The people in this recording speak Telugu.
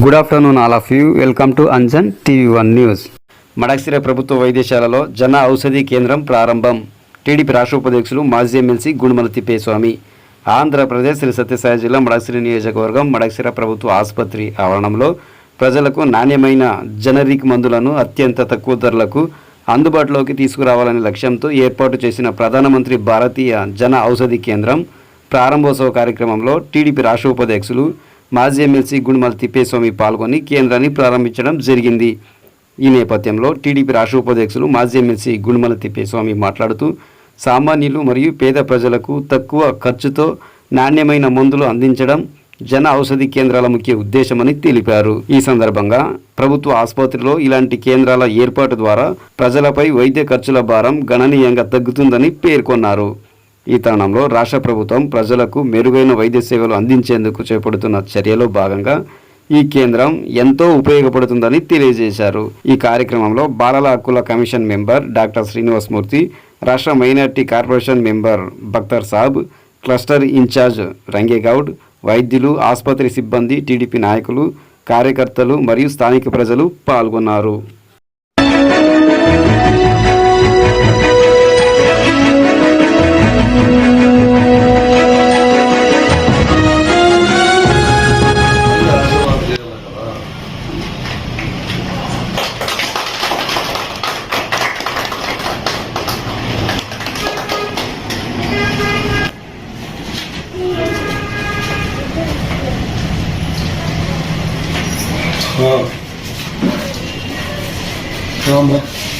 Good afternoon all of you. Welcome to Anjan TV one news. Madakasira ప్రభుత్వ వైద్యశాలలో జన ఔషధి కేంద్రం ప్రారంభం. టీడీపీ రాష్ట్ర ఉపాధ్యక్షులు మాజీ ఎమ్మెల్సీ గుండుమల తిప్పేస్వామి. ఆంధ్రప్రదేశ్ శ్రీ సత్యసాయి జిల్లా మడకశిర నియోజకవర్గం మడకశిర ప్రభుత్వ ఆసుపత్రి ఆవరణంలో ప్రజలకు నాణ్యమైన జనరిక్ మందులను అత్యంత తక్కువ ధరలకు అందుబాటులోకి తీసుకురావాలనే లక్ష్యంతో ఏర్పాటు చేసిన ప్రధానమంత్రి భారతీయ జన ఔషధి కేంద్రం ప్రారంభోత్సవ కార్యక్రమంలో టీడీపీ రాష్ట్ర ఉపాధ్యక్షులు మాజీ ఎమ్మెల్సీ గుండుమల తిప్పేస్వామి పాల్గొని కేంద్రాన్ని ప్రారంభించడం జరిగింది. ఈ నేపథ్యంలో టీడీపీ రాష్ట్ర ఉపాధ్యక్షులు మాజీ ఎమ్మెల్సీ గుండుమల తిప్పేస్వామి మాట్లాడుతూ సామాన్యులు మరియు పేద ప్రజలకు తక్కువ ఖర్చుతో నాణ్యమైన మందులు అందించడం జన ఔషధి కేంద్రాల ముఖ్య ఉద్దేశమని తెలిపారు. ఈ సందర్భంగా ప్రభుత్వ ఆసుపత్రిలో ఇలాంటి కేంద్రాల ఏర్పాటు ద్వారా ప్రజలపై వైద్య ఖర్చుల భారం గణనీయంగా తగ్గుతుందని పేర్కొన్నారు. ఈ తరుణంలో రాష్ట్ర ప్రభుత్వం ప్రజలకు మెరుగైన వైద్య సేవలు అందించేందుకు చేపడుతున్న చర్యలో భాగంగా ఈ కేంద్రం ఎంతో ఉపయోగపడుతుందని తెలియజేశారు. ఈ కార్యక్రమంలో బాలల హక్కుల కమిషన్ మెంబర్ డాక్టర్ శ్రీనివాసమూర్తి, రాష్ట్ర మైనార్టీ కార్పొరేషన్ మెంబర్ బక్తర్ సాబ్, క్లస్టర్ ఇన్ఛార్జ్ రంగేగౌడ్, వైద్యులు, ఆసుపత్రి సిబ్బంది, టీడీపీ నాయకులు, కార్యకర్తలు మరియు స్థానిక ప్రజలు పాల్గొన్నారు. हाँ